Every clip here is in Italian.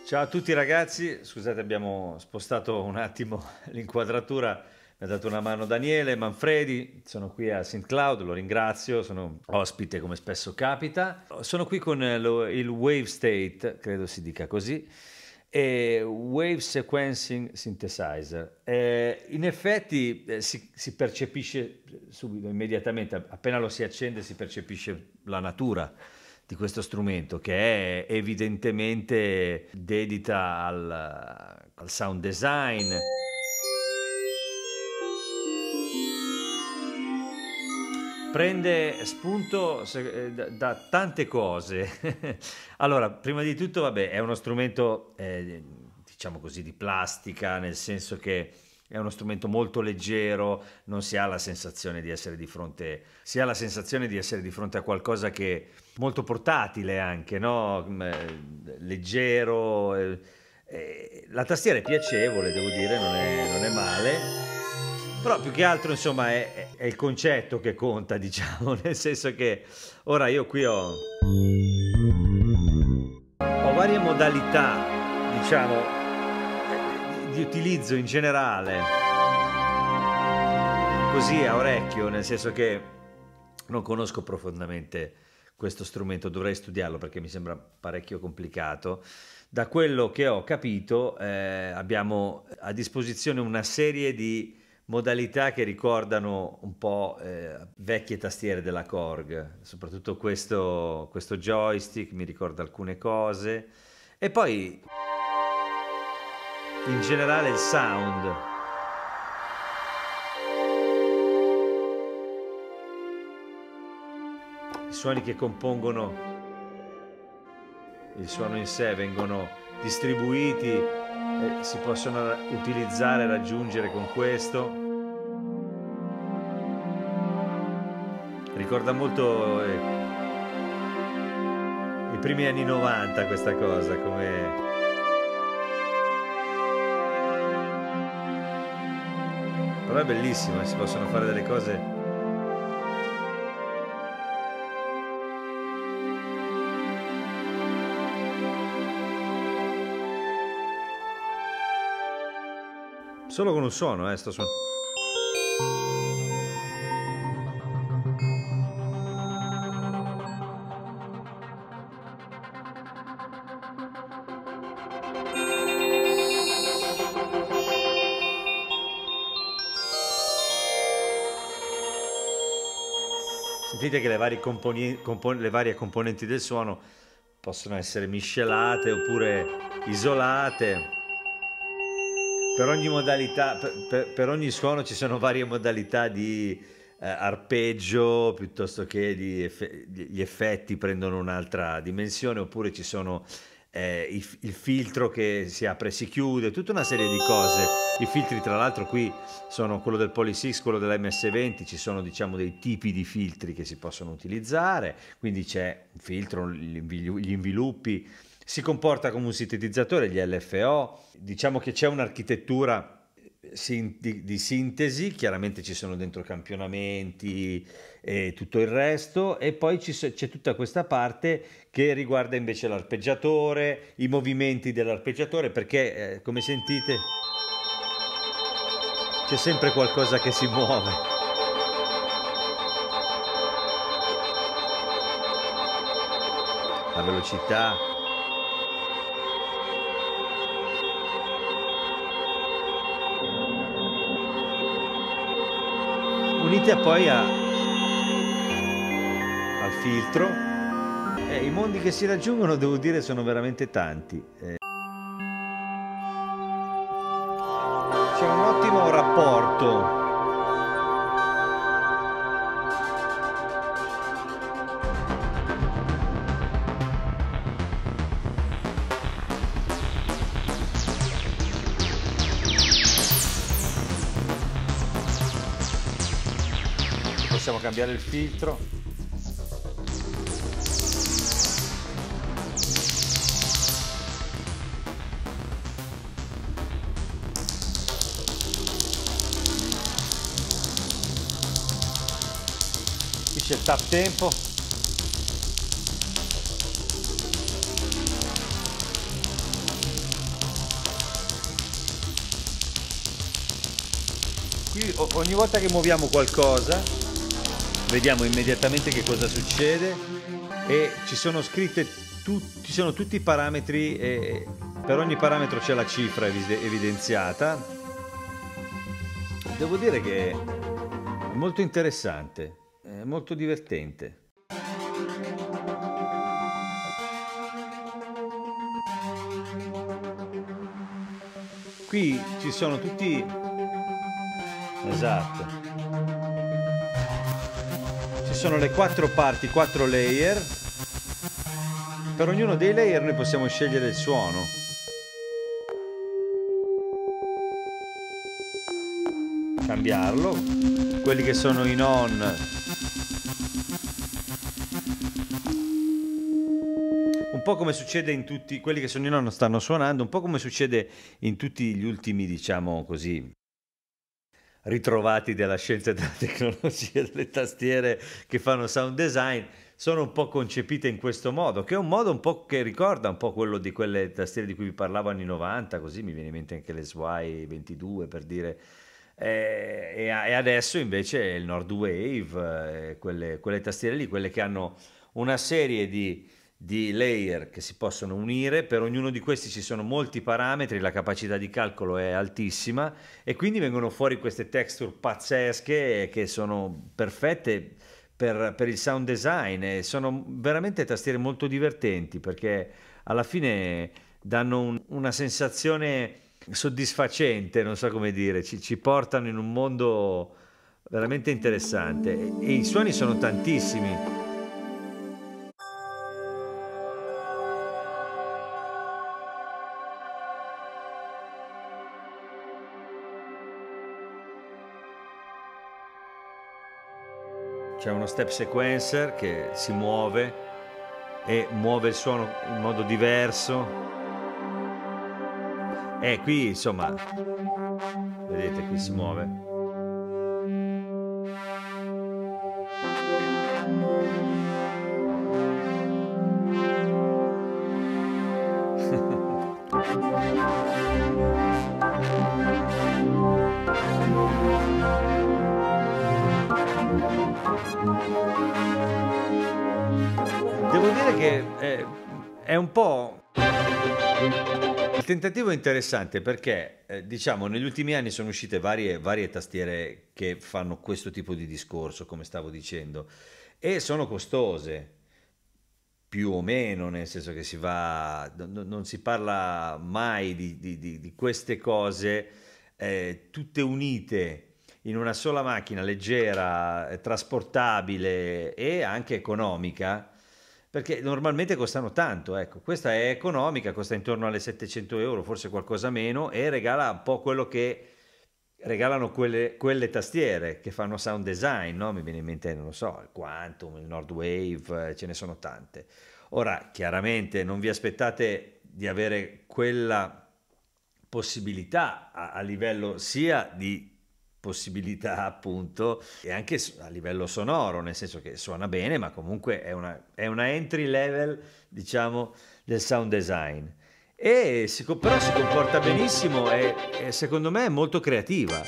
Ciao a tutti ragazzi, scusate abbiamo spostato un attimo l'inquadratura, mi ha dato una mano Daniele Manfredi, sono qui a St. Cloud, lo ringrazio, sono ospite come spesso capita. Sono qui con il Wave State, credo si dica così, e Wave Sequencing Synthesizer. In effetti si percepisce subito, immediatamente, appena lo si accende si percepisce la natura di questo strumento, che è evidentemente dedita al sound design. Prende spunto da tante cose. Allora, prima di tutto, vabbè, è uno strumento, diciamo così, di plastica, nel senso che è uno strumento molto leggero, non si ha la sensazione di essere di fronte, si ha la sensazione di essere di fronte a qualcosa che è molto portatile anche, no? Leggero. La tastiera è piacevole, devo dire, non è male. Però più che altro, insomma, è il concetto che conta, diciamo, nel senso che ora io qui ho varie modalità, diciamo, di utilizzo in generale, così a orecchio, nel senso che non conosco profondamente questo strumento, dovrei studiarlo perché mi sembra parecchio complicato. Da quello che ho capito, abbiamo a disposizione una serie di modalità che ricordano un po' vecchie tastiere della Korg, soprattutto questo joystick mi ricorda alcune cose, e poi in generale il sound. I suoni che compongono il suono in sé vengono distribuiti e si possono utilizzare e raggiungere con questo. Ricorda molto i primi anni 90 questa cosa, come però è bellissimo, si possono fare delle cose solo con un suono, sto suonando. Sentite che le varie componenti del suono possono essere miscelate oppure isolate. Per ogni modalità, per ogni suono ci sono varie modalità di arpeggio, piuttosto che gli effetti prendono un'altra dimensione, oppure ci sono il filtro che si apre e si chiude, tutta una serie di cose. I filtri, tra l'altro, qui sono quello del Poly6, quello dell'MS20, ci sono diciamo dei tipi di filtri che si possono utilizzare, quindi c'è un filtro, gli inviluppi, si comporta come un sintetizzatore, gli LFO, diciamo che c'è un'architettura di sintesi, chiaramente ci sono dentro campionamenti e tutto il resto, e poi c'è tutta questa parte che riguarda invece l'arpeggiatore, i movimenti dell'arpeggiatore, perché come sentite c'è sempre qualcosa che si muove. La velocità. Unite poi al filtro, i mondi che si raggiungono, devo dire, sono veramente tanti. C'è un ottimo rapporto. Possiamo cambiare il filtro. Qui c'è il tap tempo. Qui ogni volta che muoviamo qualcosa vediamo immediatamente che cosa succede, e ci sono scritte ci sono tutti i parametri, e per ogni parametro c'è la cifra evidenziata. Devo dire che è molto interessante, è molto divertente. Qui ci sono tutti, esatto, ci sono le 4 parti, 4 layer. Per ognuno dei layer noi possiamo scegliere il suono. Cambiarlo. Quelli che sono in on, un po' come succede in tutti quelli che sono in on, stanno suonando, un po' come succede in tutti gli ultimi, diciamo così, ritrovati della scienza e della tecnologia, delle tastiere che fanno sound design, sono un po' concepite in questo modo, che è un modo un po' che ricorda un po' quello di quelle tastiere di cui vi parlavo anni 90, così mi viene in mente anche le SY 22 per dire. E adesso invece il Nord Wave, quelle tastiere lì, quelle che hanno una serie di layer che si possono unire. Per ognuno di questi ci sono molti parametri, la capacità di calcolo è altissima, e quindi vengono fuori queste texture pazzesche che sono perfette per il sound design, e sono veramente tastiere molto divertenti, perché alla fine danno una sensazione soddisfacente, non so come dire, ci portano in un mondo veramente interessante, e i suoni sono tantissimi. C'è uno step sequencer che si muove e muove il suono in modo diverso. E qui, insomma, vedete, qui si muove. Devo dire che è un po'... Il tentativo è interessante perché, diciamo, negli ultimi anni sono uscite varie tastiere che fanno questo tipo di discorso, come stavo dicendo, e sono costose, più o meno, nel senso che non si parla mai di queste cose tutte unite in una sola macchina leggera, trasportabile e anche economica. perché normalmente costano tanto, ecco. Questa è economica, costa intorno alle 700 euro, forse qualcosa meno, e regala un po' quello che regalano quelle tastiere che fanno sound design, no? Mi viene in mente, non lo so, il Quantum, il Nordwave, ce ne sono tante. Ora, chiaramente non vi aspettate di avere quella possibilità a livello sia di possibilità appunto e anche a livello sonoro, nel senso che suona bene, ma comunque è una entry level, diciamo, del sound design. E però si comporta benissimo e secondo me è molto creativa.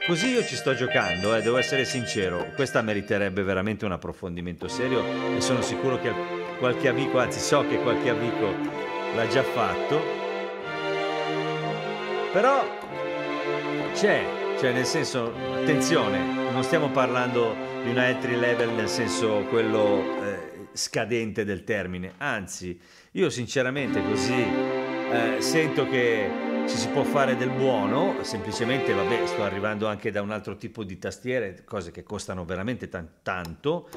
Così io ci sto giocando, devo essere sincero, questa meriterebbe veramente un approfondimento serio e sono sicuro che qualche amico, anzi so che qualche amico l'ha già fatto, però cioè nel senso, attenzione, non stiamo parlando di una entry level nel senso quello scadente del termine, anzi, io sinceramente così sento che ci si può fare del buono, semplicemente, vabbè, sto arrivando anche da un altro tipo di tastiere, cose che costano veramente tanto,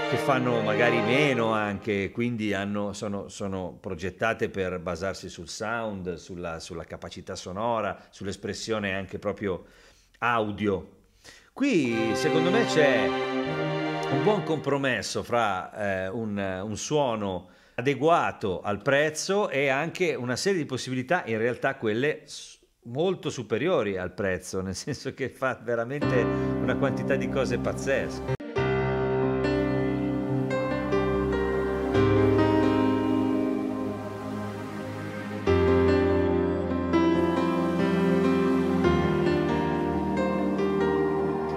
che fanno magari meno anche, quindi sono progettate per basarsi sul sound, sulla capacità sonora, sull'espressione anche proprio audio. Qui secondo me c'è un buon compromesso fra un suono adeguato al prezzo e anche una serie di possibilità, in realtà quelle molto superiori al prezzo, nel senso che fa veramente una quantità di cose pazzesche.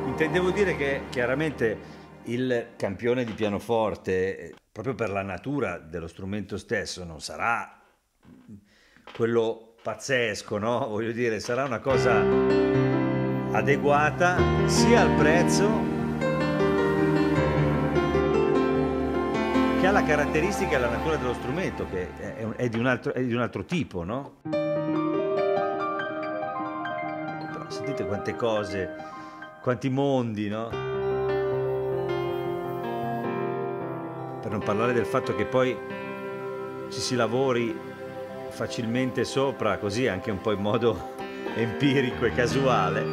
Intendevo dire che chiaramente il campione di pianoforte, proprio per la natura dello strumento stesso, non sarà quello pazzesco, no? Voglio dire, sarà una cosa adeguata sia al prezzo che alla caratteristica e alla natura dello strumento, che è di un altro tipo, no? Però sentite quante cose, quanti mondi, no? Per non parlare del fatto che poi ci si lavori facilmente sopra, così anche un po' in modo empirico e casuale,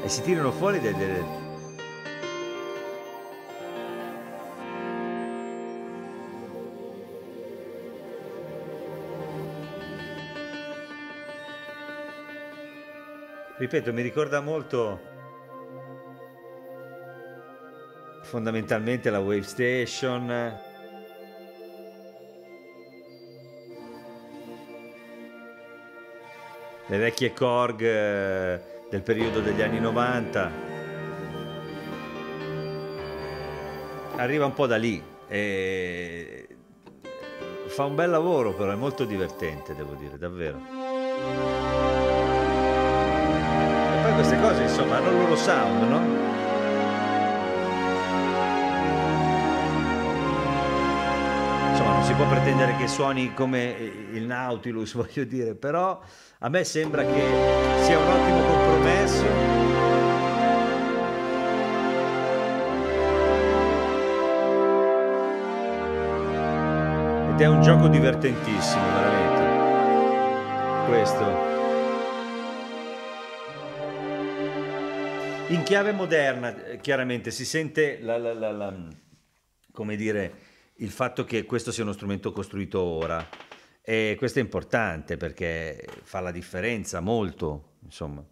e si tirano fuori delle. Ripeto, mi ricorda molto fondamentalmente la Wave Station, le vecchie Korg del periodo degli anni 90. Arriva un po' da lì e fa un bel lavoro, però è molto divertente, devo dire, davvero. E poi queste cose, insomma, hanno il loro sound, no? Insomma, non si può pretendere che suoni come il Nautilus, voglio dire, però a me sembra che sia un ottimo compromesso. Ed è un gioco divertentissimo, veramente. Questo. In chiave moderna, chiaramente, si sente come dire, il fatto che questo sia uno strumento costruito ora, e questo è importante perché fa la differenza molto, insomma.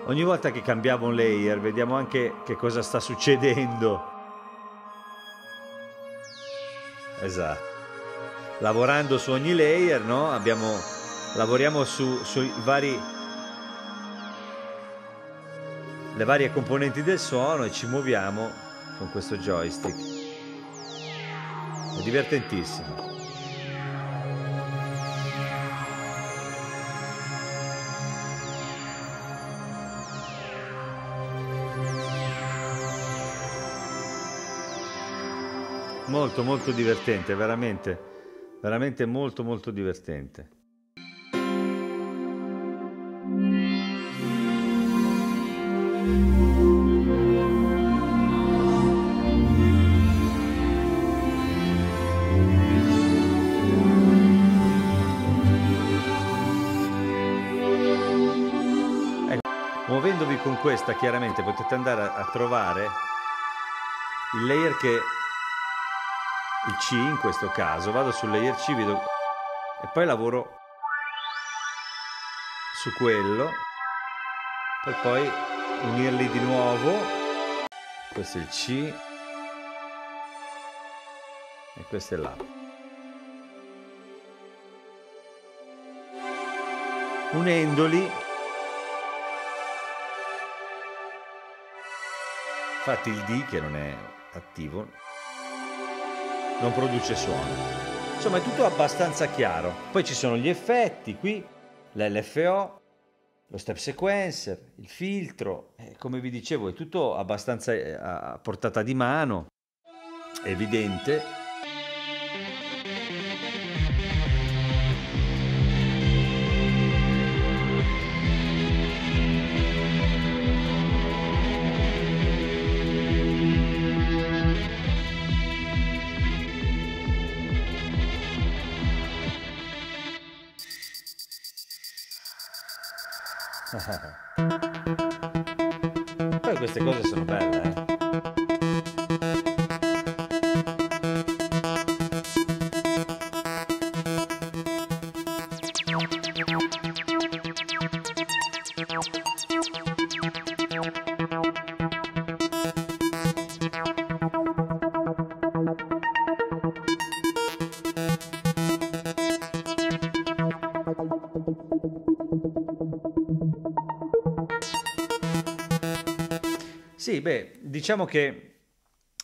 Ogni volta che cambiamo un layer vediamo anche che cosa sta succedendo. Esatto. Lavorando su ogni layer, no? Lavoriamo sui le varie componenti del suono e ci muoviamo con questo joystick. È divertentissimo. Molto molto divertente, veramente, veramente molto molto divertente. Muovendovi con questa chiaramente potete andare a trovare il layer che il C in questo caso, vado sul layer C e poi lavoro su quello per poi unirli di nuovo. Questo è il C e questo è l'A. Unendoli, infatti il D che non è attivo non produce suono. Insomma è tutto abbastanza chiaro. Poi ci sono gli effetti qui, l'LFO, lo step sequencer, il filtro, come vi dicevo è tutto abbastanza a portata di mano, è evidente. Poi queste cose sono belle, Sì, beh, diciamo che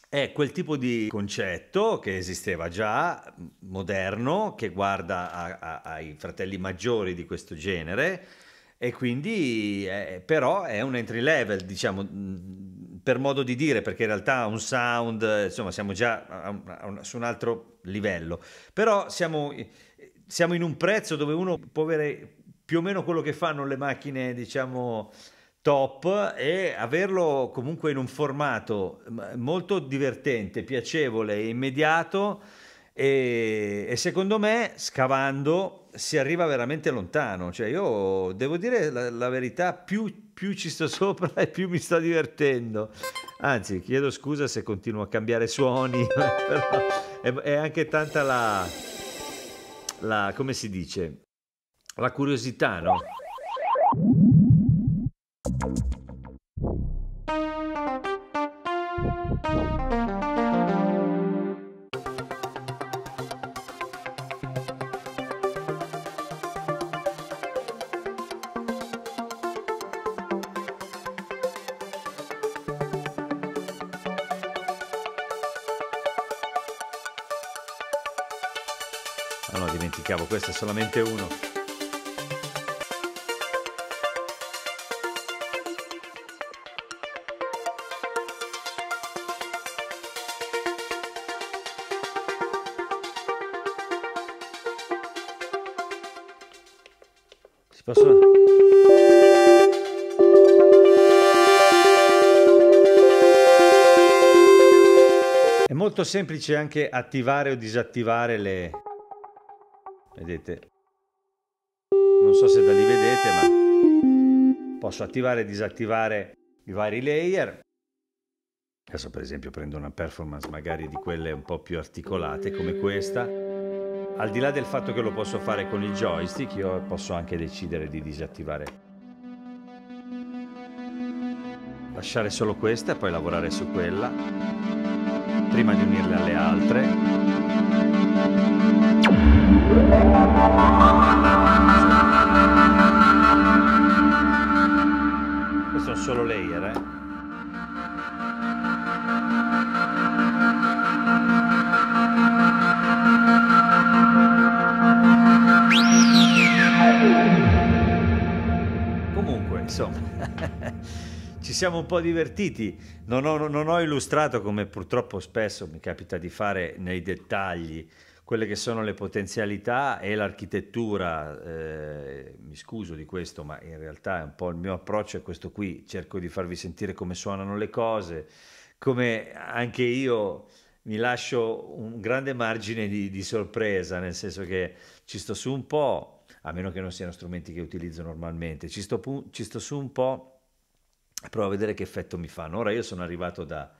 è quel tipo di concetto che esisteva già, moderno, che guarda ai fratelli maggiori di questo genere e quindi però è un entry level, diciamo, per modo di dire, perché in realtà ha un sound, insomma, siamo già su un altro livello, però siamo in un prezzo dove uno può avere più o meno quello che fanno le macchine, diciamo, top e averlo comunque in un formato molto divertente, piacevole e immediato e secondo me scavando si arriva veramente lontano. Cioè io devo dire la verità, più ci sto sopra e più mi sto divertendo. Anzi, chiedo scusa se continuo a cambiare suoni, però è anche tanta la come si dice, la curiosità, no? Ah no, dimenticavo, questo è solamente uno. Si possono... È molto semplice anche attivare o disattivare le... Vedete? Non so se da lì vedete, ma posso attivare e disattivare i vari layer. Adesso per esempio prendo una performance magari di quelle un po' più articolate come questa. Al di là del fatto che lo posso fare con il joystick, io posso anche decidere di disattivare. Lasciare solo questa e poi lavorare su quella, prima di unirle alle altre. Questo è un solo layer, Comunque, insomma, ci siamo un po' divertiti. Non ho illustrato, come purtroppo spesso mi capita di fare nei dettagli, quelle che sono le potenzialità e l'architettura. Mi scuso di questo, ma in realtà è un po' il mio approccio è questo qui. Cerco di farvi sentire come suonano le cose, come anche io mi lascio un grande margine di sorpresa, nel senso che ci sto su un po', a meno che non siano strumenti che utilizzo normalmente, ci sto su un po' e provo a vedere che effetto mi fanno. Ora io sono arrivato da...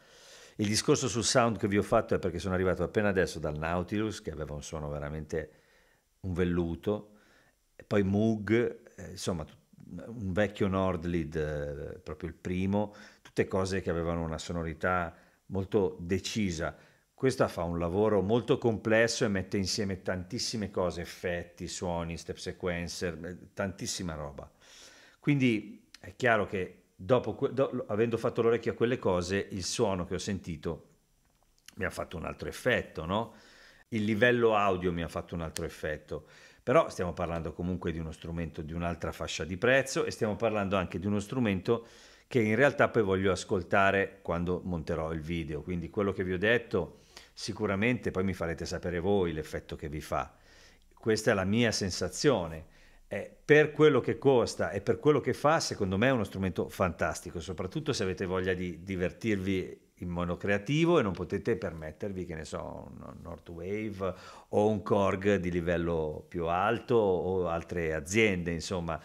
Il discorso sul sound che vi ho fatto è perché sono arrivato appena adesso dal Nautilus, che aveva un suono veramente un velluto, e poi Moog, insomma, un vecchio Nordlead, proprio il primo, tutte cose che avevano una sonorità molto decisa. Questa fa un lavoro molto complesso e mette insieme tantissime cose, effetti, suoni, step sequencer, tantissima roba. Quindi è chiaro che avendo fatto l'orecchio a quelle cose, il suono che ho sentito mi ha fatto un altro effetto, no? Il livello audio mi ha fatto un altro effetto. Però stiamo parlando comunque di uno strumento di un'altra fascia di prezzo e stiamo parlando anche di uno strumento che in realtà poi voglio ascoltare quando monterò il video. Quindi quello che vi ho detto sicuramente poi mi farete sapere voi l'effetto che vi fa. Questa è la mia sensazione. Per quello che costa e per quello che fa, secondo me è uno strumento fantastico, soprattutto se avete voglia di divertirvi in modo creativo e non potete permettervi, che ne so, un Northwave o un Korg di livello più alto o altre aziende, insomma.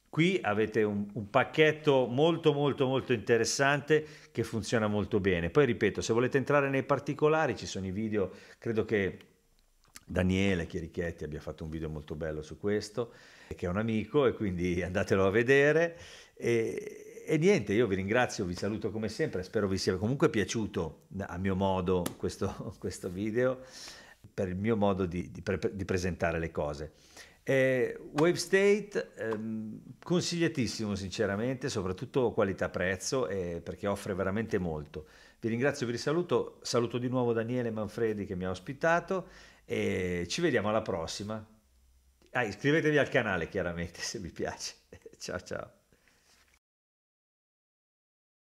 Qui avete un pacchetto molto molto molto interessante che funziona molto bene. Poi ripeto, se volete entrare nei particolari ci sono i video, credo che Daniele Chierichetti abbia fatto un video molto bello su questo, che è un amico e quindi andatelo a vedere. E niente, io vi ringrazio, vi saluto come sempre, spero vi sia comunque piaciuto a mio modo questo video, per il mio modo di presentare le cose. Wave State, consigliatissimo sinceramente, soprattutto qualità-prezzo, perché offre veramente molto. Vi ringrazio, vi saluto di nuovo Daniele Manfredi che mi ha ospitato e ci vediamo alla prossima. Ah, iscrivetevi al canale chiaramente se vi piace. Ciao ciao.